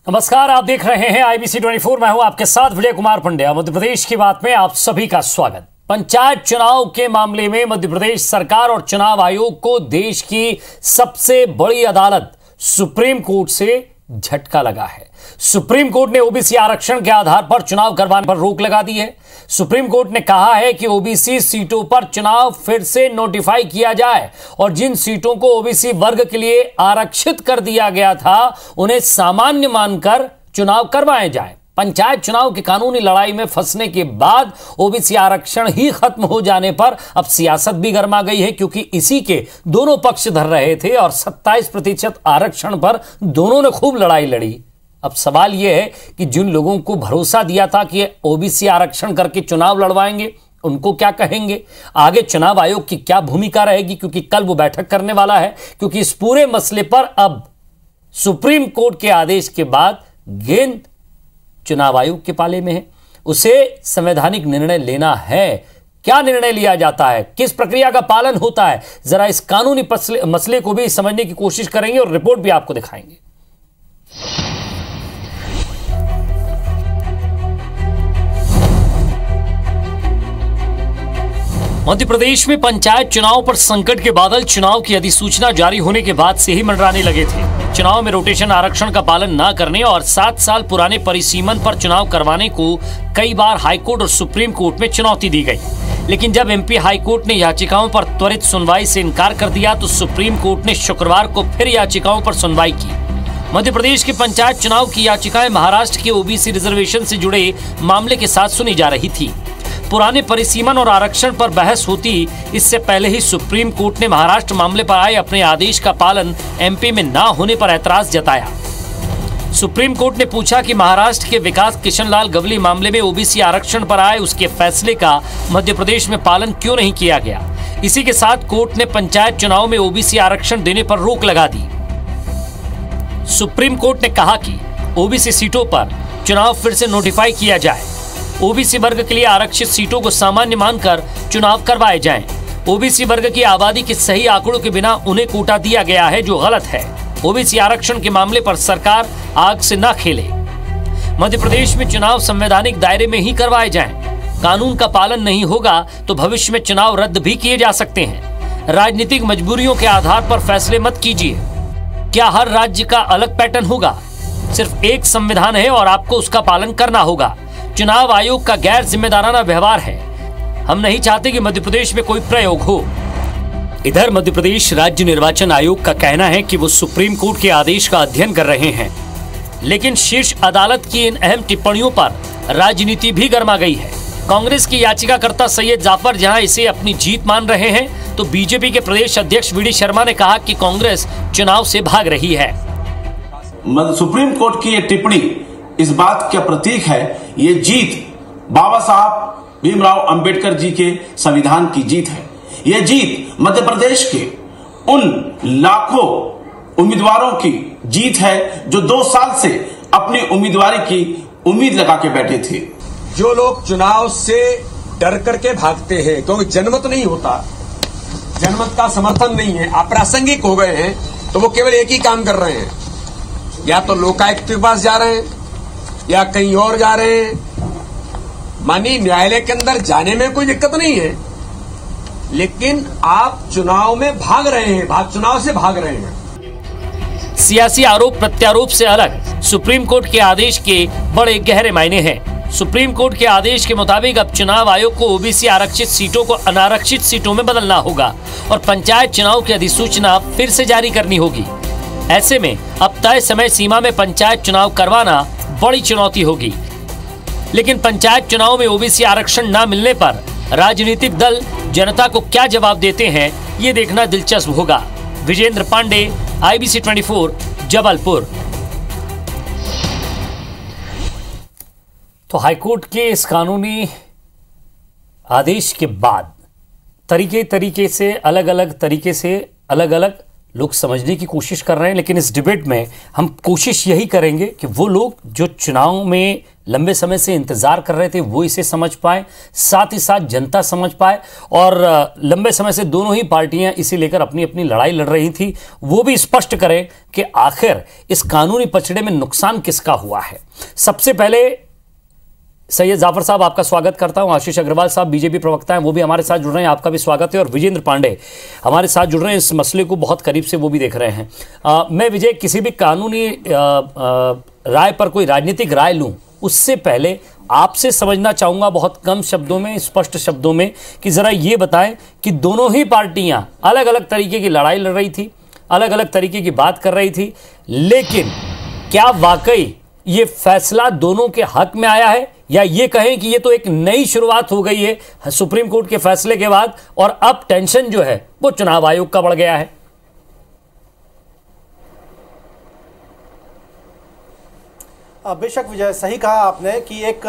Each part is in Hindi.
नमस्कार, आप देख रहे हैं IBC 24। मैं हूं आपके साथ विजय कुमार पंड्या। मध्य प्रदेश की बात में आप सभी का स्वागत। पंचायत चुनाव के मामले में मध्य प्रदेश सरकार और चुनाव आयोग को देश की सबसे बड़ी अदालत सुप्रीम कोर्ट से झटका लगा है। सुप्रीम कोर्ट ने ओबीसी आरक्षण के आधार पर चुनाव करवाने पर रोक लगा दी है। सुप्रीम कोर्ट ने कहा है कि ओबीसी सीटों पर चुनाव फिर से नोटिफाई किया जाए और जिन सीटों को ओबीसी वर्ग के लिए आरक्षित कर दिया गया था उन्हें सामान्य मानकर चुनाव करवाए जाएं। पंचायत चुनाव की कानूनी लड़ाई में फंसने के बाद ओबीसी आरक्षण ही खत्म हो जाने पर अब सियासत भी गर्मा गई है, क्योंकि इसी के दोनों पक्ष धर रहे थे और 27% आरक्षण पर दोनों ने खूब लड़ाई लड़ी। अब सवाल यह है कि जिन लोगों को भरोसा दिया था कि ओबीसी आरक्षण करके चुनाव लड़वाएंगे, उनको क्या कहेंगे? आगे चुनाव आयोग की क्या भूमिका रहेगी, क्योंकि कल वो बैठक करने वाला है। क्योंकि इस पूरे मसले पर अब सुप्रीम कोर्ट के आदेश के बाद गेंद चुनाव आयोग के पाले में है। उसे संवैधानिक निर्णय लेना है। क्या निर्णय लिया जाता है, किस प्रक्रिया का पालन होता है, जरा इस कानूनी मसले को भी समझने की कोशिश करेंगे और रिपोर्ट भी आपको दिखाएंगे। मध्य प्रदेश में पंचायत चुनाव पर संकट के बादल चुनाव की अधिसूचना जारी होने के बाद से ही मंडराने लगे थे। चुनाव में रोटेशन आरक्षण का पालन न करने और 7 साल पुराने परिसीमन पर चुनाव करवाने को कई बार हाईकोर्ट और सुप्रीम कोर्ट में चुनौती दी गई, लेकिन जब एमपी हाईकोर्ट ने याचिकाओं पर त्वरित सुनवाई से इनकार कर दिया तो सुप्रीम कोर्ट ने शुक्रवार को फिर याचिकाओं पर सुनवाई की। मध्य प्रदेश के पंचायत चुनाव की याचिकाएं महाराष्ट्र के ओबीसी रिजर्वेशन से जुड़े मामले के साथ सुनी जा रही थी। पुराने परिसीमन और आरक्षण पर बहस होती इससे पहले ही सुप्रीम कोर्ट ने महाराष्ट्र मामले पर आए अपने आदेश का पालन एमपी में न होने पर ऐतराज जताया। सुप्रीम कोर्ट ने पूछा कि महाराष्ट्र के विकास किशन लाल गवली मामले में ओबीसी आरक्षण पर आए उसके फैसले का मध्य प्रदेश में पालन क्यों नहीं किया गया। इसी के साथ कोर्ट ने पंचायत चुनाव में ओबीसी आरक्षण देने पर रोक लगा दी। सुप्रीम कोर्ट ने कहा कि ओबीसी सीटों पर चुनाव फिर से नोटिफाई किया जाए। ओबीसी वर्ग के लिए आरक्षित सीटों को सामान्य मानकर चुनाव करवाए जाएं। ओबीसी वर्ग की आबादी के सही आंकड़ों के बिना उन्हें कोटा दिया गया है, जो गलत है। ओबीसी आरक्षण के मामले पर सरकार आग से न खेले। मध्य प्रदेश में चुनाव संवैधानिक दायरे में ही करवाए जाएं। कानून का पालन नहीं होगा तो भविष्य में चुनाव रद्द भी किए जा सकते हैं। राजनीतिक मजबूरियों के आधार पर फैसले मत कीजिए। क्या हर राज्य का अलग पैटर्न होगा? सिर्फ एक संविधान है और आपको उसका पालन करना होगा। चुनाव आयोग का गैर जिम्मेदाराना व्यवहार है। हम नहीं चाहते कि मध्य प्रदेश में कोई प्रयोग हो। इधर मध्य प्रदेश राज्य निर्वाचन आयोग का कहना है कि वो सुप्रीम कोर्ट के आदेश का अध्ययन कर रहे हैं, लेकिन शीर्ष अदालत की इन अहम टिप्पणियों पर राजनीति भी गर्मा गई है। कांग्रेस की याचिकाकर्ता सैयद जाफर जहां इसे अपनी जीत मान रहे हैं, तो बीजेपी के प्रदेश अध्यक्ष वी डी शर्मा ने कहा कि कांग्रेस चुनाव से भाग रही है। सुप्रीम कोर्ट की ये टिप्पणी इस बात का प्रतीक है, ये जीत बाबा साहब भीमराव अंबेडकर जी के संविधान की जीत है। ये जीत मध्य प्रदेश के उन लाखों उम्मीदवारों की जीत है जो 2 साल से अपनी उम्मीदवारी की उम्मीद लगा के बैठे थे। जो लोग चुनाव से डर करके भागते हैं क्योंकि जनमत नहीं होता, जनमत का समर्थन नहीं है, अप्रासंगिक हो गए हैं, तो वो केवल एक ही काम कर रहे हैं, या तो लोकायुक्त के पास जा रहे हैं या कहीं और जा रहे हैं। मानी न्यायालय के अंदर जाने में कोई दिक्कत नहीं है, लेकिन आप चुनाव में भाग रहे हैं, चुनाव से भाग रहे हैं। सियासी आरोप प्रत्यारोप से अलग सुप्रीम कोर्ट के आदेश के बड़े गहरे मायने हैं। सुप्रीम कोर्ट के आदेश के मुताबिक अब चुनाव आयोग को ओबीसी आरक्षित सीटों को अनारक्षित सीटों में बदलना होगा और पंचायत चुनाव की अधिसूचना फिर से जारी करनी होगी। ऐसे में अब तय समय सीमा में पंचायत चुनाव करवाना बड़ी चुनौती होगी। लेकिन पंचायत चुनाव में ओबीसी आरक्षण न मिलने पर राजनीतिक दल जनता को क्या जवाब देते हैं, ये देखना दिलचस्प होगा। विजेंद्र पांडे, IBC 24, जबलपुर। तो हाईकोर्ट के इस कानूनी आदेश के बाद तरीके से अलग अलग लोग समझने की कोशिश कर रहे हैं, लेकिन इस डिबेट में हम कोशिश यही करेंगे कि वो लोग जो चुनाव में लंबे समय से इंतजार कर रहे थे वो इसे समझ पाए, साथ ही साथ जनता समझ पाए, और लंबे समय से दोनों ही पार्टियां इसे लेकर अपनी अपनी लड़ाई लड़ रही थी, वो भी स्पष्ट करें कि आखिर इस कानूनी पचड़े में नुकसान किसका हुआ है। सबसे पहले सैयद जाफर साहब, आपका स्वागत करता हूं। आशीष अग्रवाल साहब बीजेपी प्रवक्ता हैं, वो भी हमारे साथ जुड़ रहे हैं, आपका भी स्वागत है। और विजेंद्र पांडे हमारे साथ जुड़ रहे हैं, इस मसले को बहुत करीब से वो भी देख रहे हैं। मैं विजय, किसी भी कानूनी राय पर कोई राजनीतिक राय लूं उससे पहले आपसे समझना चाहूंगा बहुत कम शब्दों में, स्पष्ट शब्दों में, कि जरा ये बताएं कि दोनों ही पार्टियां अलग अलग तरीके की लड़ाई लड़ रही थी, अलग अलग तरीके की बात कर रही थी, लेकिन क्या वाकई ये फैसला दोनों के हक में आया है, या ये कहें कि ये तो एक नई शुरुआत हो गई है सुप्रीम कोर्ट के फैसले के बाद, और अब टेंशन जो है वो चुनाव आयोग का बढ़ गया है? बेशक विजय, सही कहा आपने कि एक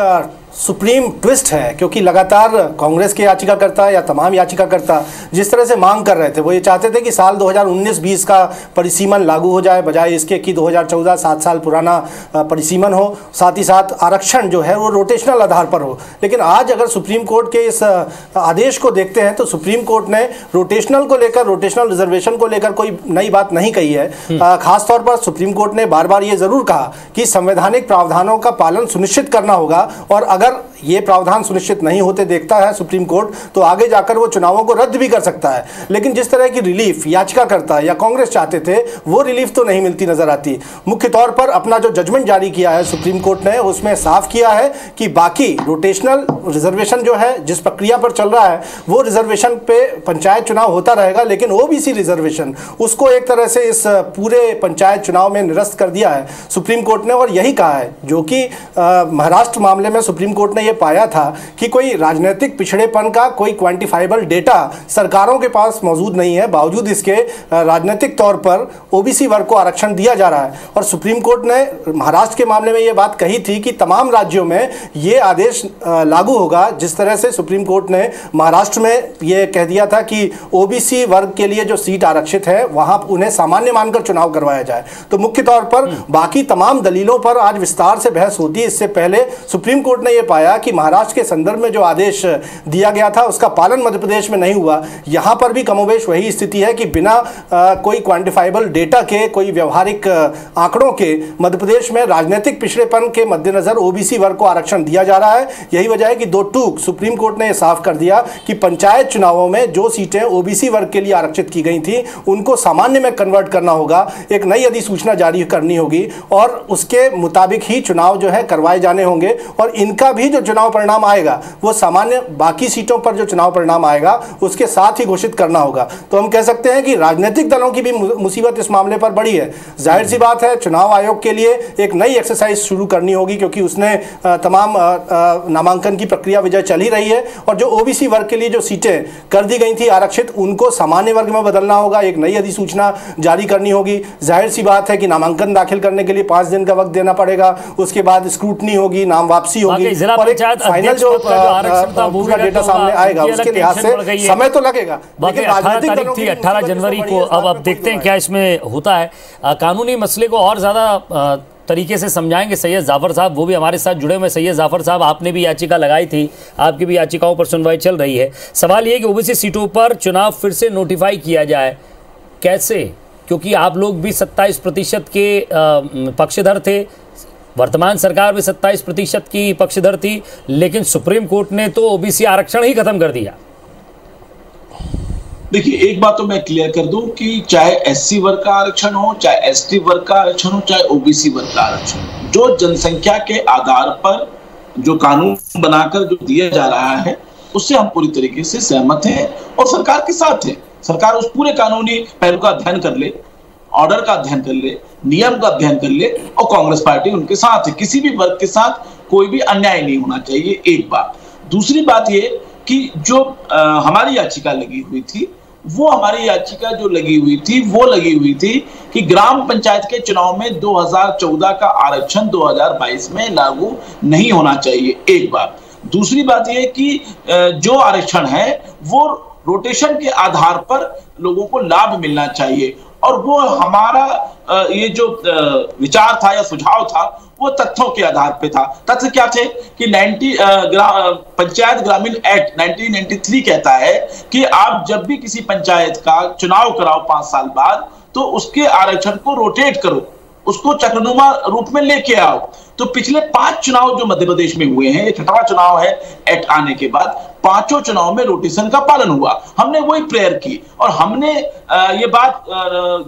सुप्रीम ट्विस्ट है, क्योंकि लगातार कांग्रेस के याचिकाकर्ता या तमाम याचिकाकर्ता जिस तरह से मांग कर रहे थे, वो ये चाहते थे कि साल 2019-20 का परिसीमन लागू हो जाए, बजाय इसके कि 2014 7 साल पुराना परिसीमन हो, साथ ही साथ आरक्षण जो है वो रोटेशनल आधार पर हो। लेकिन आज अगर सुप्रीम कोर्ट के इस आदेश को देखते हैं तो सुप्रीम कोर्ट ने रोटेशनल को लेकर, रोटेशनल रिजर्वेशन को लेकर कोई नई बात नहीं कही है। खासतौर पर सुप्रीम कोर्ट ने बार बार ये जरूर कहा कि संवैधानिक प्रावधानों का पालन सुनिश्चित करना होगा, और अगर ये प्रावधान सुनिश्चित नहीं होते देखता है सुप्रीम कोर्ट तो आगे जाकर वो चुनावों को रद्द भी कर सकता है। लेकिन जिस तरह की रिलीफ याचिकाकर्ता या कांग्रेस चाहते थे वो रिलीफ तो नहीं मिलती नजर आती। मुख्य तौर पर अपना जो जजमेंट जारी किया है सुप्रीम कोर्ट ने, उसमें साफ किया है कि बाकी रोटेशनल रिजर्वेशन जो है, जिस प्रक्रिया पर चल रहा है, वो रिजर्वेशन पे पंचायत चुनाव होता रहेगा, लेकिन ओबीसी रिजर्वेशन उसको एक तरह से इस पूरे पंचायत चुनाव में निरस्त कर दिया है सुप्रीम कोर्ट ने। और यही कहा है, जो कि महाराष्ट्र मामले में सुप्रीम कोर्ट ने यह पाया था कि कोई राजनीतिक पिछड़ेपन का कोई क्वांटिफाइबल डेटा सरकारों के पास मौजूद नहीं है, बावजूद इसके राजनीतिक तौर पर ओबीसी वर्ग को आरक्षण दिया जा रहा है। और सुप्रीम कोर्ट ने महाराष्ट्र के मामले में यह बात कही थी कि तमाम राज्यों में यह आदेश लागू होगा, जिस तरह से सुप्रीम कोर्ट ने महाराष्ट्र में यह कह दिया था कि ओबीसी वर्ग के लिए जो सीट आरक्षित है वहां उन्हें सामान्य मानकर चुनाव करवाया जाए। तो मुख्य तौर पर बाकी तमाम दलीलों पर आज विस्तार से बहस होती है। इससे पहले सुप्रीम कोर्ट ने यह पाया कि महाराष्ट्र के संदर्भ में जो आदेश दिया गया था उसका पालन मध्य प्रदेश में नहीं हुआ। यहां पर भी कमोबेश वही स्थिति है कि बिना कोई क्वांटिफाइबल डेटा के, कोई व्यवहारिक आंकड़ों के मध्य प्रदेश में राजनीतिक पिछड़ेपन के मद्देनजर ओबीसी वर्ग को आरक्षण दिया जा रहा है। यही वजह है कि दो टूक सुप्रीम कोर्ट ने यह साफ कर दिया कि पंचायत चुनावों में जो सीटें ओबीसी वर्ग के लिए आरक्षित की गई थी उनको सामान्य में कन्वर्ट करना होगा, एक नई अधिसूचना जारी करनी होगी और उसके मुताबिक ही चुनाव जो है करवाए जाने होंगे। और इनका भी जो चुनाव परिणाम आएगा वो सामान्य बाकी सीटों पर जो चुनाव परिणाम आएगा उसके साथ ही घोषित करना होगा। तो हम कह सकते हैं कि राजनीतिक दलों की भी मुसीबत इस मामले पर बड़ी है। जाहिर सी बात है, चुनाव आयोग के लिए एक नई एक्सरसाइज शुरू करनी होगी, क्योंकि उसने तमाम नामांकन की प्रक्रिया विजय चल ही रही है, और जो ओबीसी वर्ग के लिए जो सीटें कर दी गई थी आरक्षित उनको सामान्य वर्ग में बदलना होगा, एक नई अधिसूचना जारी करनी होगी। जाहिर सी बात है कि नामांकन दाखिल करने के लिए 5 दिन का वक्त देना पड़ेगा, उसके बाद स्क्रूटनी होगी, नाम वापसी होगी, और एक फाइनल जो पूरा डेटा सामने आएगा उसके लिहाज से समय तो लगेगा। लेकिन 18 जनवरी को अब देखते हैं क्या इसमें होता है। कानूनी मसले को और ज्यादा तरीके से समझाएंगे सैयद जाफर साहब, वो भी हमारे साथ जुड़े हुए। सैयद जाफर साहब, आपने भी याचिका लगाई थी, आपकी भी याचिकाओं पर सुनवाई चल रही है। सवाल ये कि ओबीसी सीटों पर चुनाव फिर से नोटिफाई किया जाए, कैसे? क्योंकि आप लोग भी 27% के पक्षधर थे, वर्तमान सरकार भी 27% की पक्षधर थी, लेकिन सुप्रीम कोर्ट ने तो ओबीसी आरक्षण ही खत्म कर दिया। देखिए, एक बात तो मैं क्लियर कर दूं कि चाहे एससी वर्ग का आरक्षण हो, चाहे एसटी वर्ग का आरक्षण हो, चाहे ओबीसी वर्ग का आरक्षण हो, जो जनसंख्या के आधार पर जो कानून बनाकर जो दिया जा रहा है उससे हम पूरी तरीके से सहमत हैं और सरकार के साथ है। सरकार उस पूरे कानूनी पहलू का अध्ययन कर ले, ऑर्डर का अध्ययन कर ले, नियम का अध्ययन कर ले, और कांग्रेस पार्टी उनके साथ है। किसी भी वर्ग के साथ कोई भी अन्याय नहीं होना चाहिए, एक बात। दूसरी बात ये कि जो हमारी याचिका लगी हुई थी, वो हमारी याचिका जो लगी हुई थी कि ग्राम पंचायत के चुनाव में 2014 का आरक्षण 2022 में लागू नहीं होना चाहिए, एक बात। दूसरी बात यह कि जो आरक्षण है वो रोटेशन के आधार पर लोगों को लाभ मिलना चाहिए, और वो हमारा ये जो विचार था या सुझाव था वो तथ्यों के आधार पे था। तथ्य क्या थे कि पंचायत ग्रामीण एक्ट 1993 कहता है कि आप जब भी किसी पंचायत का चुनाव कराओ 5 साल बाद, तो उसके आरक्षण को रोटेट करो, उसको चक्रनुमा रूप में लेके आओ। तो पिछले 5 चुनाव जो मध्य प्रदेश में हुए हैं, ये 6वां चुनाव है एक्ट आने के बाद, 5 चुनाव में रोटेशन का पालन हुआ। हमने वही प्रेयर की और हमने ये बात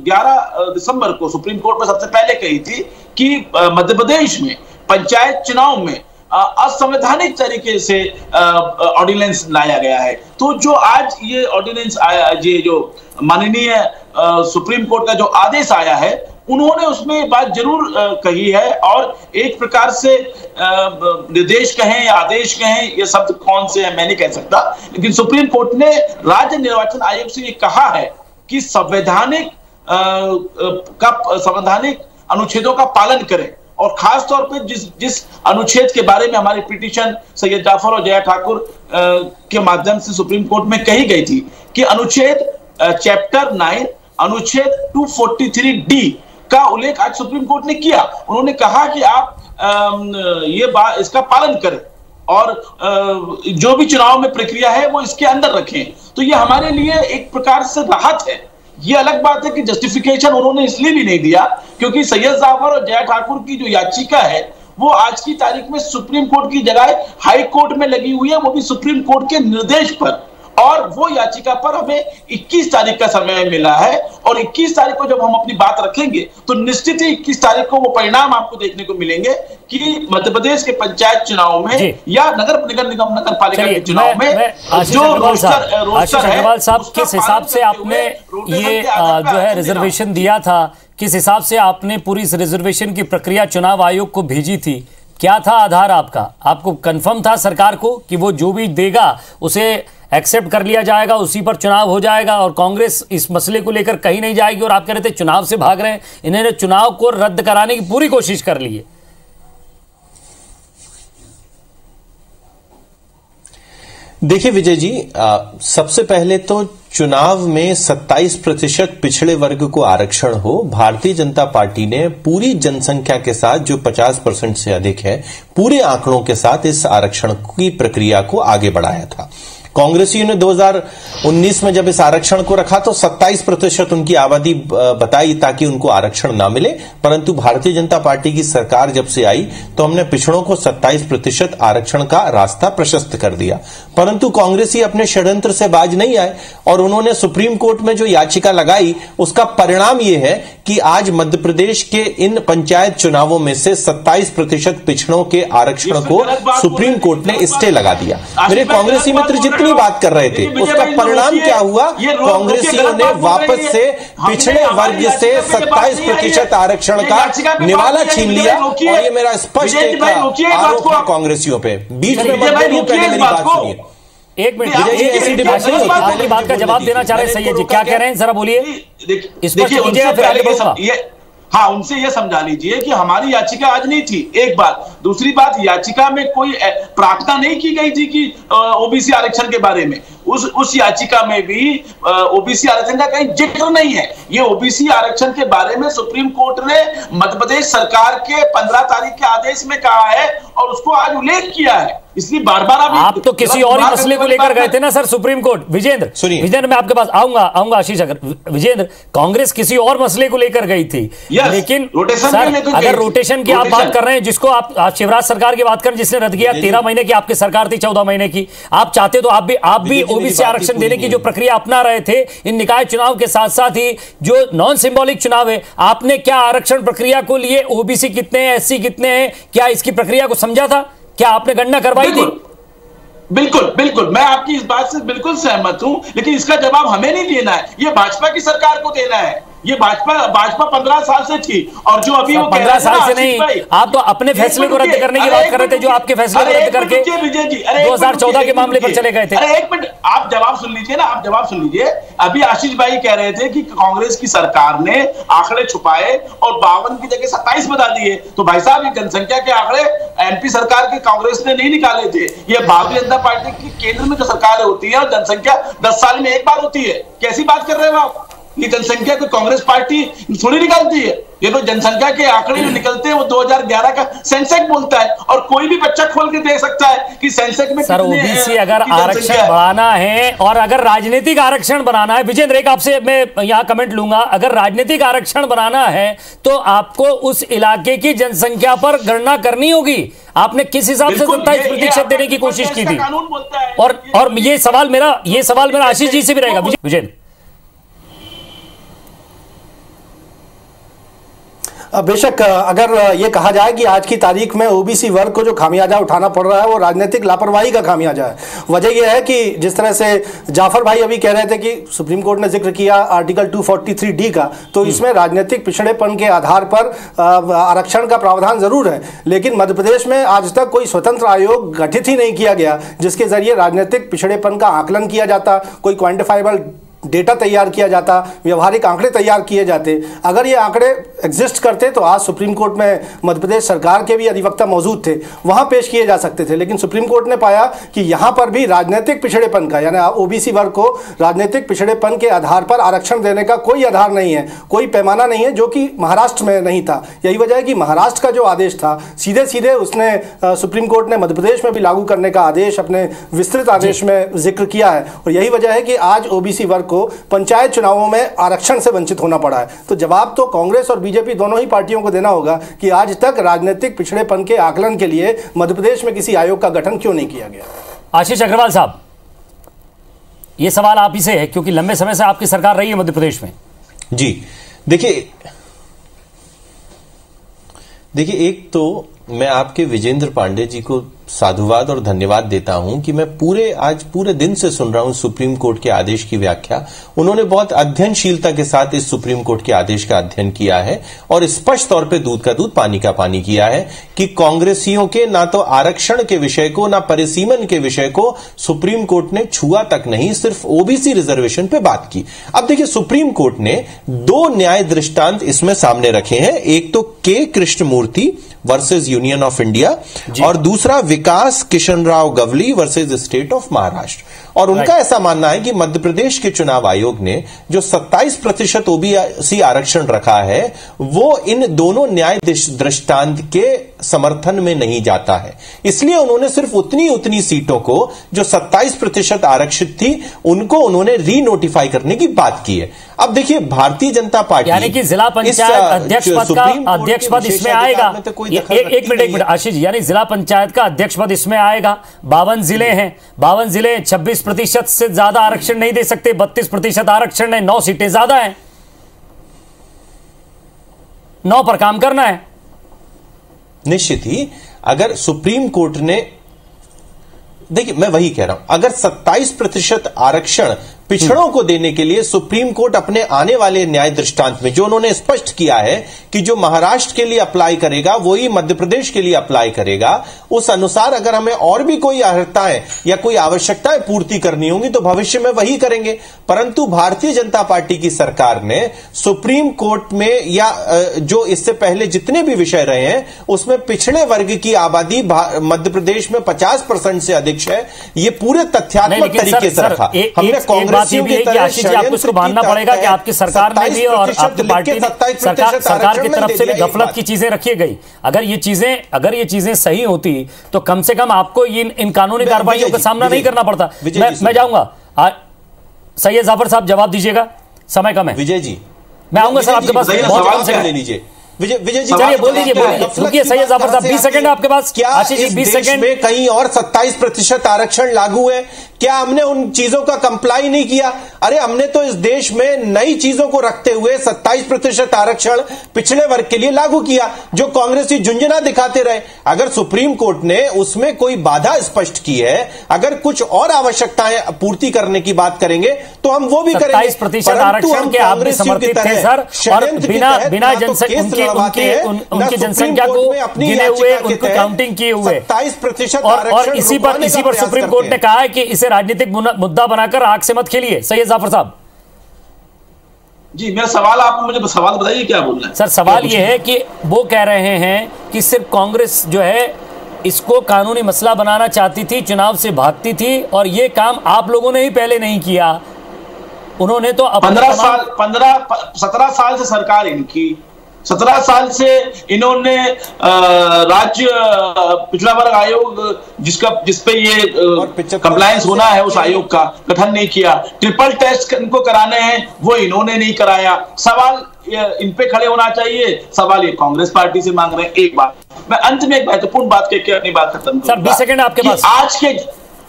11 दिसंबर को सुप्रीम कोर्ट में सबसे पहले कही थी कि मध्य प्रदेश में पंचायत चुनाव में असंवैधानिक तरीके से ऑर्डिनेंस लाया गया है। तो जो आज ये ऑर्डिनेंस आया, ये जो माननीय सुप्रीम कोर्ट का जो आदेश आया है, उन्होंने उसमें बात जरूर कही है और एक प्रकार से निर्देश कहें या आदेश कहें, ये शब्द कौन से हैं मैं नहीं कह सकता, लेकिन सुप्रीम कोर्ट ने राज्य निर्वाचन आयोग से ये कहा है कि संवैधानिक अनुच्छेदों का पालन करें। और खास तौर पे जिस अनुच्छेद के बारे में हमारी पिटीशन सैयद जाफर और जया ठाकुर के माध्यम से सुप्रीम कोर्ट में कही गई थी कि अनुच्छेद चैप्टर 9 अनुच्छेद 243D का उल्लेख आज सुप्रीम कोर्ट ने किया। उन्होंने कहा कि आप इसका पालन करें और जो भी चुनाव में प्रक्रिया है वो इसके अंदर रखें। तो ये हमारे लिए एक प्रकार से राहत है। ये अलग बात है कि जस्टिफिकेशन उन्होंने इसलिए भी नहीं दिया क्योंकि सैयद जाफर और जया ठाकुर की जो याचिका है वो आज की तारीख में सुप्रीम कोर्ट की जगह हाई कोर्ट में लगी हुई है, वो भी सुप्रीम कोर्ट के निर्देश पर। और वो याचिका पर हमें 21 तारीख का समय मिला है और 21 तारीख को जब हम अपनी बात रखेंगे तो निश्चित ही 21 तारीख को वो परिणाम आपको देखने को मिलेंगे कि मध्य प्रदेश के पंचायत चुनाव में या नगर निगम नगर पालिका के चुनाव में जो रोस्टर है, साहब किस हिसाब से आपने ये जो है रिजर्वेशन दिया था, किस हिसाब से आपने पूरी इस रिजर्वेशन की प्रक्रिया चुनाव आयोग को भेजी थी, क्या था आधार आपका? आपको कंफर्म था सरकार को कि वो जो भी देगा उसे एक्सेप्ट कर लिया जाएगा, उसी पर चुनाव हो जाएगा और कांग्रेस इस मसले को लेकर कहीं नहीं जाएगी? और आप कह रहे थे चुनाव से भाग रहे हैं, इन्होंने चुनाव को रद्द कराने की पूरी कोशिश कर ली है। देखिए विजय जी, सबसे पहले तो चुनाव में 27% पिछड़े वर्ग को आरक्षण हो, भारतीय जनता पार्टी ने पूरी जनसंख्या के साथ जो 50% से अधिक है, पूरे आंकड़ों के साथ इस आरक्षण की प्रक्रिया को आगे बढ़ाया था। कांग्रेसियों ने 2019 में जब इस आरक्षण को रखा तो 27% उनकी आबादी बताई ताकि उनको आरक्षण ना मिले, परंतु भारतीय जनता पार्टी की सरकार जब से आई तो हमने पिछड़ों को 27% आरक्षण का रास्ता प्रशस्त कर दिया। परंतु कांग्रेसी अपने षड्यंत्र से बाज नहीं आए और उन्होंने सुप्रीम कोर्ट में जो याचिका लगाई उसका परिणाम यह है कि आज मध्य प्रदेश के इन पंचायत चुनावों में से 27% पिछड़ों के आरक्षण को सुप्रीम कोर्ट ने स्टे लगा दिया। मेरे कांग्रेसी मित्र जितनी बात कर रहे थे उसका परिणाम क्या हुआ? कांग्रेसियों ने वापस से पिछड़े वर्ग से 27% आरक्षण का निवाला छीन लिया और ये मेरा स्पष्ट आरोप है कांग्रेसियों पे। बीच में मत बोलिए, पहले मेरी बात सुनिए। एक मिनट, आपकी बात का जवाब देना चाह रहे हैं सैयद जी, क्या कह रहे हैं जरा बोलिए। हाँ, उनसे यह समझा लीजिए कि हमारी याचिका आज नहीं थी, एक बात। दूसरी बात, याचिका में कोई प्रार्थना नहीं की गई थी कि ओबीसी आरक्षण के बारे में। उस याचिका में भी ओबीसी आरक्षण का कहीं जिक्र नहीं है। ये ओबीसी आरक्षण के बारे में सुप्रीम कोर्ट ने मध्य प्रदेश सरकार के 15 तारीख के आदेश में कहा है और उसको आज उल्लेख किया है। इसलिए बार-बार आप तो किसी और ही मसले को लेकर गए थे ना सर सुप्रीम कोर्ट। विजेंद्र मैं आपके पास आऊंगा आशीष। अगर विजेंद्र, कांग्रेस किसी और मसले को लेकर गई थी, लेकिन सर अगर रोटेशन की आप बात कर रहे हैं, जिसको आप शिवराज सरकार की बात करें जिसने रद्द किया, 13 महीने की आपकी सरकार थी, 14 महीने की आप चाहते तो आप भी ओबीसी आरक्षण देने की जो प्रक्रिया अपना रहे थे इन निकाय चुनाव के साथ साथ ही जो नॉन सिंबॉलिक चुनाव है, आपने क्या आरक्षण प्रक्रिया को लिए ओबीसी कितने हैं, एससी कितने हैं, क्या इसकी प्रक्रिया को समझा था? क्या आपने गणना करवाई थी? बिल्कुल मैं आपकी इस बात से बिल्कुल सहमत हूं, लेकिन इसका जवाब हमें नहीं देना है, ये भाजपा की सरकार को देना है। ये भाजपा 15 साल से थी और जो अभी वो 15 साल से नहीं, आप तो अपने फैसले को रद्द करने की बात कर रहे थे, जो आपके फैसले को रद्द करके 2014 के मामले पर चले गए थे। अरे एक मिनट, आप जवाब सुन लीजिए ना, आप जवाब सुन लीजिए। अभी आशीष भाई कह रहे थे कि कांग्रेस की सरकार ने आंकड़े छुपाए और 52 की जगह 27 बता दिए। तो भाई साहब, ये जनसंख्या के आंकड़े एमपी सरकार की कांग्रेस ने नहीं निकाले थे, ये भारतीय जनता पार्टी की केंद्र में जो सरकार होती है और जनसंख्या 10 साल में एक बार होती है। कैसी बात कर रहे हो आप? ये जनसंख्या को कांग्रेस पार्टी थोड़ी निकालती है, ये तो जनसंख्या के आंकड़े जो निकलते हैं वो 2011 का सेंसेक्स बोलता है, और कोई भी बच्चा खोल के देख सकता है कि सेंसेक्स में सर ओबीसी अगर आरक्षण बढ़ाना है और अगर राजनीतिक आरक्षण बनाना है, विजेंद्र एक आपसे मैं यहां कमेंट लूंगा, अगर राजनीतिक आरक्षण बनाना है तो आपको उस इलाके की जनसंख्या पर गणना करनी होगी। आपने किस हिसाब से 27% देने की कोशिश की थी? और ये सवाल मेरा आशीष जी से भी रहेगा। विजेंद्र बेशक अगर ये कहा जाए कि आज की तारीख में ओबीसी वर्ग को जो खामियाजा उठाना पड़ रहा है वो राजनीतिक लापरवाही का खामियाजा है। वजह यह है कि जिस तरह से जाफर भाई अभी कह रहे थे कि सुप्रीम कोर्ट ने जिक्र किया आर्टिकल 243D का, तो इसमें राजनीतिक पिछड़ेपन के आधार पर आरक्षण का प्रावधान जरूर है, लेकिन मध्य प्रदेश में आज तक कोई स्वतंत्र आयोग गठित ही नहीं किया गया जिसके जरिए राजनीतिक पिछड़ेपन का आकलन किया जाता, कोई क्वांटिफाइबल डेटा तैयार किया जाता, व्यवहारिक आंकड़े तैयार किए जाते। अगर ये आंकड़े एग्जिस्ट करते तो आज सुप्रीम कोर्ट में मध्य प्रदेश सरकार के भी अधिवक्ता मौजूद थे, वहां पेश किए जा सकते थे, लेकिन सुप्रीम कोर्ट ने पाया कि यहां पर भी राजनीतिक पिछड़ेपन का, यानी ओबीसी वर्ग को राजनीतिक पिछड़ेपन के आधार पर आरक्षण देने का कोई आधार नहीं है, कोई पैमाना नहीं है, जो कि महाराष्ट्र में नहीं था। यही वजह है कि महाराष्ट्र का जो आदेश था सीधे सीधे उसने सुप्रीम कोर्ट ने मध्य प्रदेश में भी लागू करने का आदेश अपने विस्तृत आदेश में जिक्र किया है, और यही वजह है कि आज ओबीसी वर्ग पंचायत चुनावों में आरक्षण से वंचित होना पड़ा है। तो जवाब तो कांग्रेस और बीजेपी दोनों ही पार्टियों को देना होगा कि आज तक राजनीतिक पिछड़ेपन के आकलन के लिए मध्य प्रदेश में किसी आयोग का गठन क्यों नहीं किया गया। आशीष अग्रवाल साहब, यह सवाल आप ही से है क्योंकि लंबे समय से आपकी सरकार रही है मध्य प्रदेश में। जी देखिए, एक तो मैं आपके विजेंद्र पांडे जी को साधुवाद और धन्यवाद देता हूं कि मैं आज पूरे दिन से सुन रहा हूं सुप्रीम कोर्ट के आदेश की व्याख्या। उन्होंने बहुत अध्ययनशीलता के साथ इस सुप्रीम कोर्ट के आदेश का अध्ययन किया है और स्पष्ट तौर पे दूध का दूध पानी का पानी किया है कि कांग्रेसियों के ना तो आरक्षण के विषय को ना परिसीमन के विषय को सुप्रीम कोर्ट ने छुआ तक नहीं, सिर्फ ओबीसी रिजर्वेशन पे बात की। अब देखिए, सुप्रीम कोर्ट ने 2 न्याय दृष्टांत इसमें सामने रखे हैं, एक तो K Krishnamurthy versus Union of India और दूसरा Vikas Kishan Rao Gawli versus State of Maharashtra. और उनका ऐसा मानना है कि मध्य प्रदेश के चुनाव आयोग ने जो 27% ओबीसी आरक्षण रखा है वो इन दोनों न्याय दृष्टांत के समर्थन में नहीं जाता है, इसलिए उन्होंने सिर्फ उतनी सीटों को जो 27% आरक्षित थी उनको उन्होंने रीनोटिफाई करने की बात की है। अब देखिए, भारतीय जनता पार्टी यानी कि जिला पंचायत अध्यक्ष पद का अध्यक्ष पद इसमें आएगा। एक मिनट आशीष जी, यानी जिला पंचायत का अध्यक्ष पद इसमें आएगा। 52 जिले हैं, 52 जिले 26% से ज्यादा आरक्षण नहीं दे सकते, 32% आरक्षण है, 9 सीटें ज्यादा हैं, 9 पर काम करना है। निश्चित ही अगर सुप्रीम कोर्ट ने, देखिए मैं वही कह रहा हूं, अगर 27% आरक्षण पिछड़ों को देने के लिए सुप्रीम कोर्ट अपने आने वाले न्याय दृष्टांत में जो उन्होंने स्पष्ट किया है कि जो महाराष्ट्र के लिए अप्लाई करेगा वही मध्य प्रदेश के लिए अप्लाई करेगा, उस अनुसार अगर हमें और भी कोई अर्हताएं या कोई आवश्यकताएं पूर्ति करनी होंगी तो भविष्य में वही करेंगे। परंतु भारतीय जनता पार्टी की सरकार ने सुप्रीम कोर्ट में या जो इससे पहले जितने भी विषय रहे हैं उसमें पिछड़े वर्ग की आबादी मध्य प्रदेश में 50% से अधिक है, ये पूरे तथ्यात्मक तरीके से रखा। हमने कांग्रेस बात ये भी है कि आशीष जी आपको इसको मानना पड़ेगा कि आपकी सरकार ने भी और आपकी पार्टी ने सरकार की तरफ से भी गफलत की चीजें रखी गई। अगर ये चीजें सही होती तो कम से कम आपको इन कानूनी कार्रवाइयों का सामना नहीं करना पड़ता। मैं जाऊंगा, सैयद जाफर साहब जवाब दीजिएगा, समय कम है। विजय जी मैं आऊंगा सर आपके पास, बहुत कम से ले लीजिए। विजय जी चलिए बोल दीजिए, रुकिए सैयद जाफर साहब 20 सेकंड आपके पास। क्या आशीष जी 20 सेकंड में कहीं और 27% आरक्षण लागू है? क्या हमने उन चीजों का कंप्लाई नहीं किया? अरे हमने तो इस देश में नई चीजों को रखते हुए 27% आरक्षण पिछड़े वर्ग के लिए लागू किया, जो कांग्रेसी झुंझुना दिखाते रहे। अगर सुप्रीम कोर्ट ने उसमें कोई बाधा स्पष्ट की है, अगर कुछ और आवश्यकताएं पूर्ति करने की बात करेंगे तो हम वो भी करेंगे। 27% आरक्षण के आप भी समर्थित थे सर, और बिना उनकी जनसंख्या को गिने हुए, उनको काउंटिंग किए हुए 27% और इसी पर सुप्रीम कोर्ट ने कहा है कि इसे राजनीतिक मुद्दा बनाकर आग से मत खेलिए। सैयद जाफर साहब जी, मेरा सवाल, आप मुझे सवाल बताइए क्या बोलना है। सर सवाल यह है कि वो कह रहे हैं कि सिर्फ कांग्रेस जो है इसको कानूनी मसला बनाना चाहती थी, चुनाव से भागती थी, और ये काम आप लोगों ने ही पहले नहीं किया। उन्होंने तो 17 साल से सरकार इनकी, 17 साल से इन्होंने राज्य पिछड़ा वर्ग आयोग जिसपे ये कंप्लायंस होना है उस आयोग का गठन नहीं किया। ट्रिपल टेस्ट इनको कराने हैं, वो इन्होंने नहीं कराया। सवाल इन पे खड़े होना चाहिए, सवाल ये कांग्रेस पार्टी से मांग रहे हैं। एक बात मैं अंत में एक महत्वपूर्ण बात कहकर अपनी बात खत्म सर 20 सेकंड आपके पास।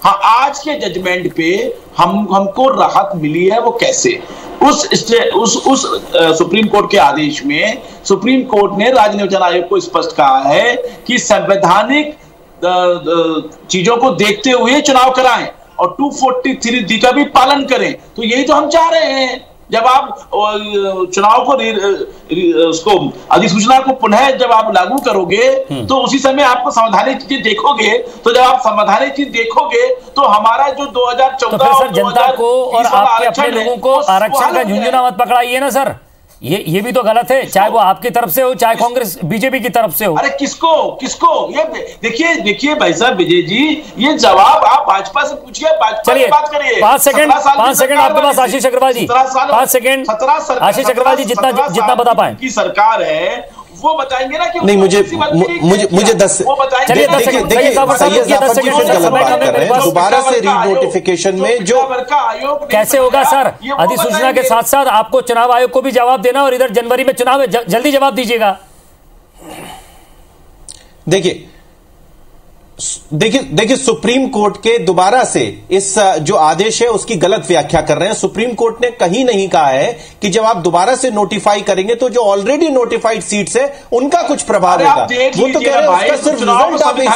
आज के जजमेंट पे हमको राहत मिली है, वो कैसे? उस सुप्रीम कोर्ट के आदेश में सुप्रीम कोर्ट ने राज्य निर्वाचन आयोग को स्पष्ट कहा है कि संवैधानिक चीजों को देखते हुए चुनाव कराएं और 243D का भी पालन करें। तो यही तो हम चाह रहे हैं। जब आप चुनाव को उसको अधिसूचना को पुनः जब आप लागू करोगे तो उसी समय आपको संवैधानिक चीजें देखोगे। तो जब आप संवैधानिक चीज देखोगे तो हमारा जो 2014 तो फिर सर जनता को और आपके अपने लोगों को आरक्षण का झुंझुना मत पकड़ाइए ना सर, ये भी तो गलत है, चाहे वो आपकी तरफ से हो चाहे कांग्रेस बीजेपी की तरफ से हो। अरे किसको ये देखिए भाई साहब विजय जी, ये जवाब आप भाजपा से पूछिए, भाजपा से बात करिए। 5 सेकंड आपके पास आशीष अग्रवाल जी, 5 सेकंड आशीष अग्रवाल जी, जितना बता पाए की सरकार है वो बताएंगे ना कि नहीं। मुझे 10 दोबारा से रीनोटिफिकेशन में जो कैसे होगा सर? अधिसूचना के साथ साथ आपको चुनाव आयोग को भी जवाब देना और इधर जनवरी में चुनाव है, जल्दी जवाब दीजिएगा। देखिए सुप्रीम कोर्ट के दोबारा से इस जो आदेश है उसकी गलत व्याख्या कर रहे हैं। सुप्रीम कोर्ट ने कहीं नहीं कहा है कि जब आप दोबारा से नोटिफाई करेंगे तो जो ऑलरेडी नोटिफाइड सीट्स है उनका कुछ प्रभाव होगा। वो तो कह रहे हैं उसका सिर्फ रिजल्ट आप एक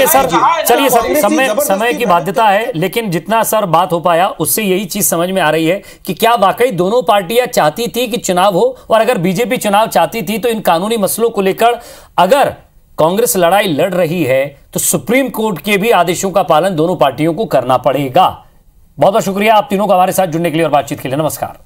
साथ। चलिए सर समय की बाध्यता है, लेकिन जितना सर बात हो पाया उससे यही चीज समझ में आ रही है कि क्या वाकई दोनों पार्टियां चाहती थी कि चुनाव हो, और अगर बीजेपी चुनाव चाहती थी तो इन कानूनी मसलों को लेकर अगर कांग्रेस लड़ाई लड़ रही है तो सुप्रीम कोर्ट के भी आदेशों का पालन दोनों पार्टियों को करना पड़ेगा। बहुत बहुत शुक्रिया आप तीनों का हमारे साथ जुड़ने के लिए और बातचीत के लिए। नमस्कार।